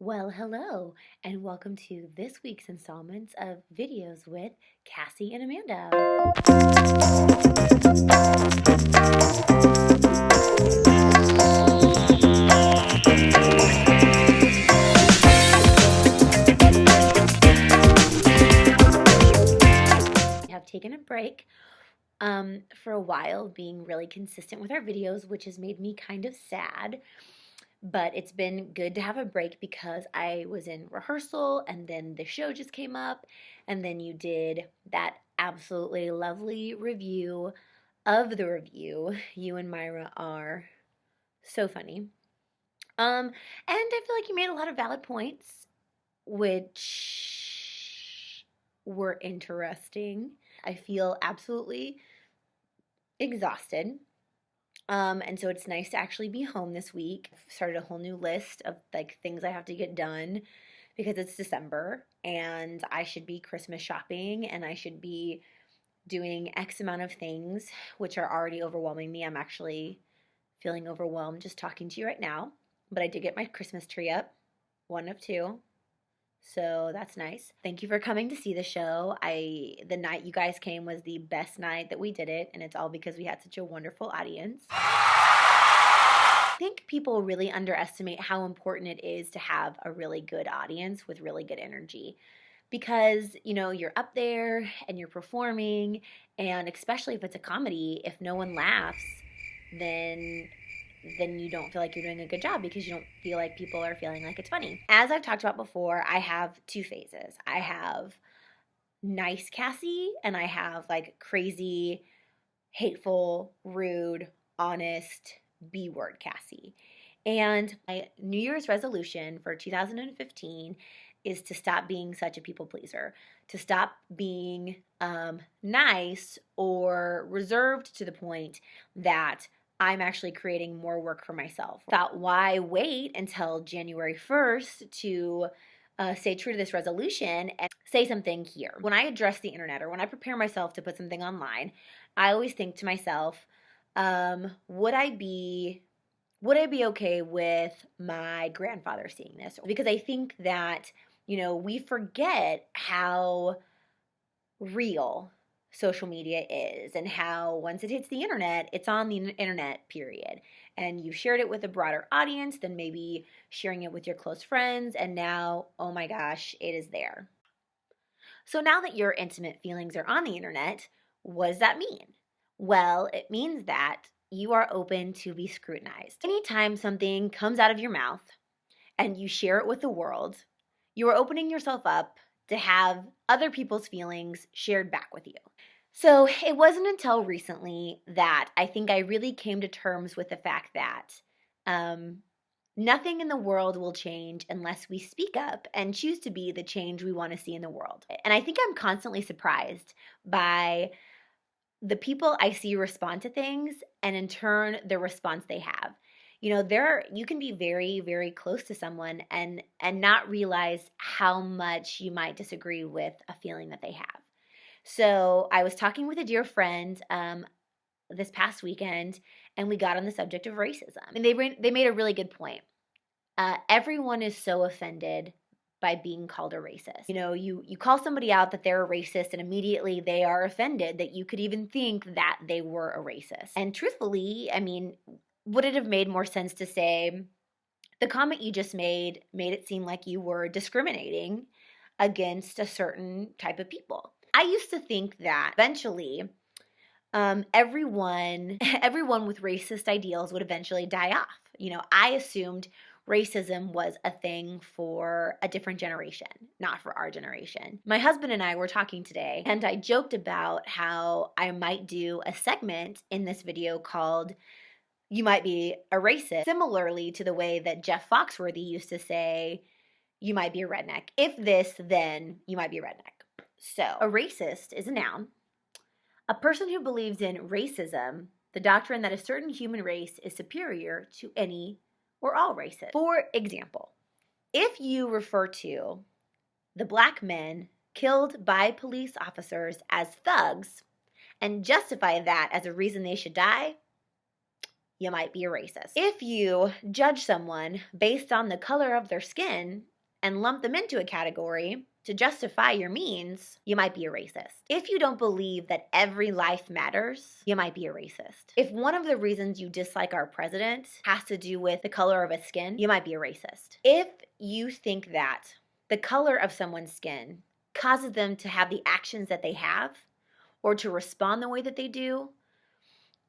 Well, hello, and welcome to this week's installments of Videos with Cassie and Amanda. We have taken a break for a while, being really consistent with our videos, which has made me kind of sad. But it's been good to have a break because I was in rehearsal and then the show just came up, and then you did that absolutely lovely review of the review. You and Myra are so funny. And I feel like you made a lot of valid points, which were interesting. I feel absolutely exhausted. And so it's nice to actually be home this week. I've started a whole new list of like things I have to get done because it's December and I should be Christmas shopping and I should be doing X amount of things, which are already overwhelming me. I'm actually feeling overwhelmed just talking to you right now. But I did get my Christmas tree up, one of two. So that's nice. Thank you for coming to see the show. The night you guys came was the best night that we did it, and it's all because we had such a wonderful audience. I think people really underestimate how important it is to have a really good audience with really good energy. Because, you're up there and you're performing, and especially if it's a comedy, if no one laughs, then you don't feel like you're doing a good job because you don't feel like people are feeling like it's funny. As I've talked about before, I have two phases. I have nice Cassie and I have like crazy, hateful, rude, honest, B-word Cassie. And my New Year's resolution for 2015 is to stop being such a people pleaser, to stop being nice or reserved to the point that I'm actually creating more work for myself. Thought, why wait until January 1st to stay true to this resolution and say something here? When I address the internet or when I prepare myself to put something online, I always think to myself, would I be okay with my grandfather seeing this? Because I think that, we forget how real social media is and how once it hits the internet, it's on the internet, period. And you shared it with a broader audience than maybe sharing it with your close friends. And now, oh my gosh, it is there. So now that your intimate feelings are on the internet, what does that mean? Well, it means that you are open to be scrutinized. Anytime something comes out of your mouth and you share it with the world, you are opening yourself up to have other people's feelings shared back with you. So it wasn't until recently that I think I really came to terms with the fact that nothing in the world will change unless we speak up and choose to be the change we want to see in the world. And I think I'm constantly surprised by the people I see respond to things and in turn the response they have. You can be very, very close to someone and not realize how much you might disagree with a feeling that they have. So I was talking with a dear friend this past weekend, and we got on the subject of racism. And they made a really good point. Everyone is so offended by being called a racist. You call somebody out that they're a racist, and immediately they are offended that you could even think that they were a racist. And truthfully, would it have made more sense to say, the comment you just made it seem like you were discriminating against a certain type of people? I used to think that eventually everyone with racist ideals would eventually die off. I assumed racism was a thing for a different generation, not for our generation. My husband and I were talking today, and I joked about how I might do a segment in this video called "You Might Be a Racist," similarly to the way that Jeff Foxworthy used to say, "You might be a redneck. If this, then you might be a redneck." So, a racist is a noun. A person who believes in racism, the doctrine that a certain human race is superior to any or all races. For example, if you refer to the black men killed by police officers as thugs and justify that as a reason they should die, you might be a racist. If you judge someone based on the color of their skin and lump them into a category to justify your means, you might be a racist. If you don't believe that every life matters, you might be a racist. If one of the reasons you dislike our president has to do with the color of his skin, you might be a racist. If you think that the color of someone's skin causes them to have the actions that they have, or to respond the way that they do,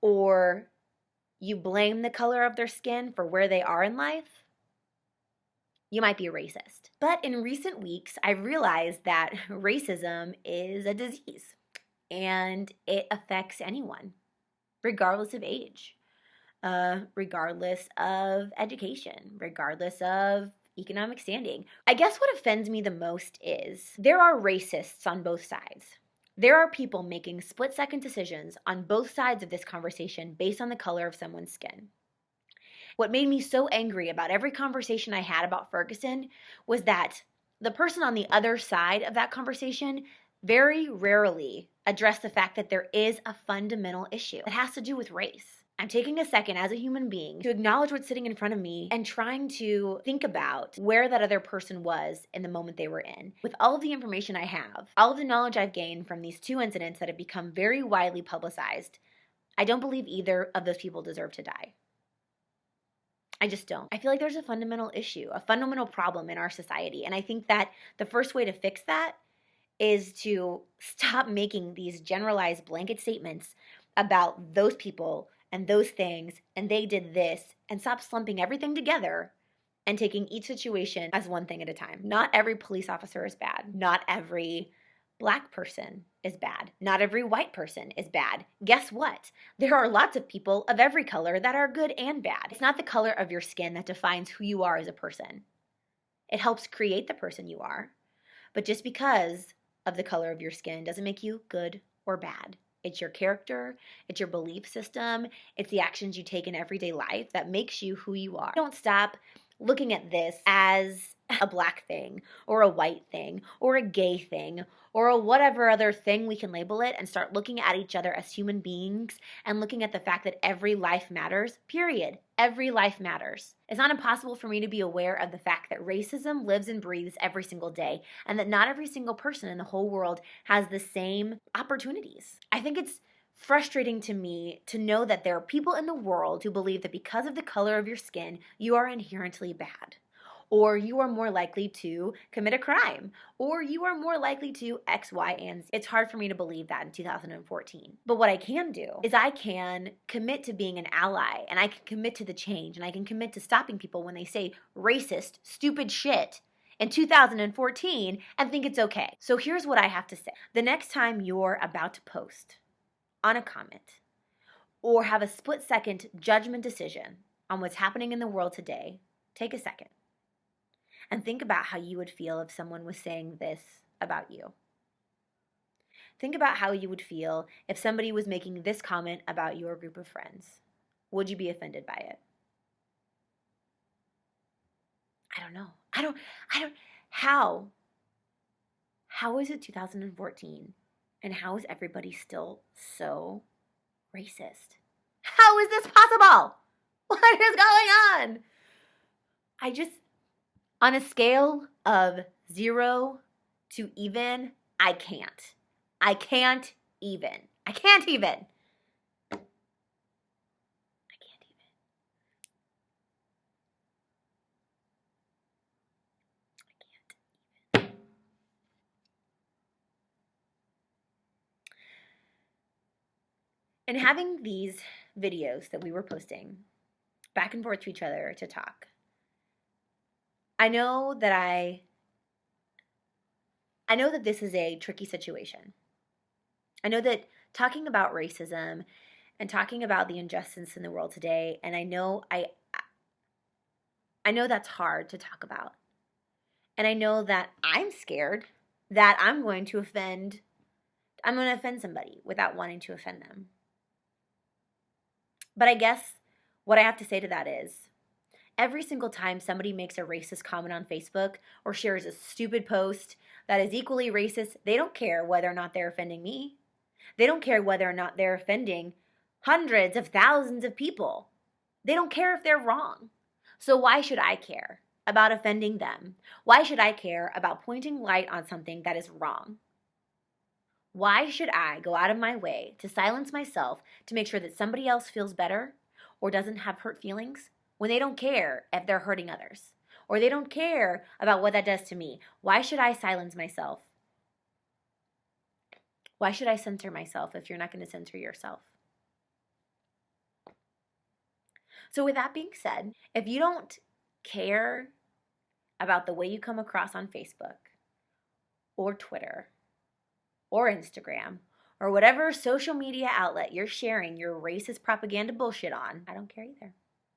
or you blame the color of their skin for where they are in life, you might be a racist. But in recent weeks, I've realized that racism is a disease and it affects anyone, regardless of age, regardless of education, regardless of economic standing. I guess what offends me the most is there are racists on both sides. There are people making split-second decisions on both sides of this conversation based on the color of someone's skin. What made me so angry about every conversation I had about Ferguson was that the person on the other side of that conversation very rarely addressed the fact that there is a fundamental issue that has to do with race. I'm taking a second as a human being to acknowledge what's sitting in front of me and trying to think about where that other person was in the moment they were in. With all of the information I have, all of the knowledge I've gained from these two incidents that have become very widely publicized, I don't believe either of those people deserve to die. I just don't. I feel like there's a fundamental issue, a fundamental problem in our society. And I think that the first way to fix that is to stop making these generalized blanket statements about those people and those things, and they did this, and stop slumping everything together and taking each situation as one thing at a time. Not every police officer is bad. Not every Black person is bad. Not every white person is bad. Guess what? There are lots of people of every color that are good and bad. It's not the color of your skin that defines who you are as a person. It helps create the person you are. But just because of the color of your skin doesn't make you good or bad. It's your character, it's your belief system, it's the actions you take in everyday life that makes you who you are. Don't stop looking at this as a Black thing, or a white thing, or a gay thing, or a whatever other thing we can label it, and start looking at each other as human beings and looking at the fact that every life matters, period. Every life matters. It's not impossible for me to be aware of the fact that racism lives and breathes every single day, and that not every single person in the whole world has the same opportunities. I think it's frustrating to me to know that there are people in the world who believe that because of the color of your skin, you are inherently bad, or you are more likely to commit a crime, or you are more likely to X, Y, and Z. It's hard for me to believe that in 2014. But what I can do is I can commit to being an ally, and I can commit to the change, and I can commit to stopping people when they say racist, stupid shit in 2014 and think it's okay. So here's what I have to say. The next time you're about to post on a comment or have a split-second judgment decision on what's happening in the world today, take a second and think about how you would feel if someone was saying this about you. Think about how you would feel if somebody was making this comment about your group of friends. Would you be offended by it? I don't know. How is it 2014 and how is everybody still so racist? How is this possible? What is going on? On a scale of 0 to even, I can't. I can't even. I can't even. And having these videos that we were posting back and forth to each other to talk, I know that this is a tricky situation. I know that talking about racism and talking about the injustice in the world today, and I know that's hard to talk about. And I know that I'm scared that I'm going to offend somebody without wanting to offend them. But I guess what I have to say to that is, every single time somebody makes a racist comment on Facebook or shares a stupid post that is equally racist, they don't care whether or not they're offending me. They don't care whether or not they're offending hundreds of thousands of people. They don't care if they're wrong. So why should I care? about offending them? Why should I care about pointing light on something that is wrong? Why should I go out of my way to silence myself to make sure that somebody else feels better or doesn't have hurt feelings when they don't care if they're hurting others or they don't care about what that does to me? Why should I silence myself? Why should I censor myself if you're not going to censor yourself? So with that being said, if you don't care about the way you come across on Facebook or Twitter or Instagram or whatever social media outlet you're sharing your racist propaganda bullshit on, I don't care either.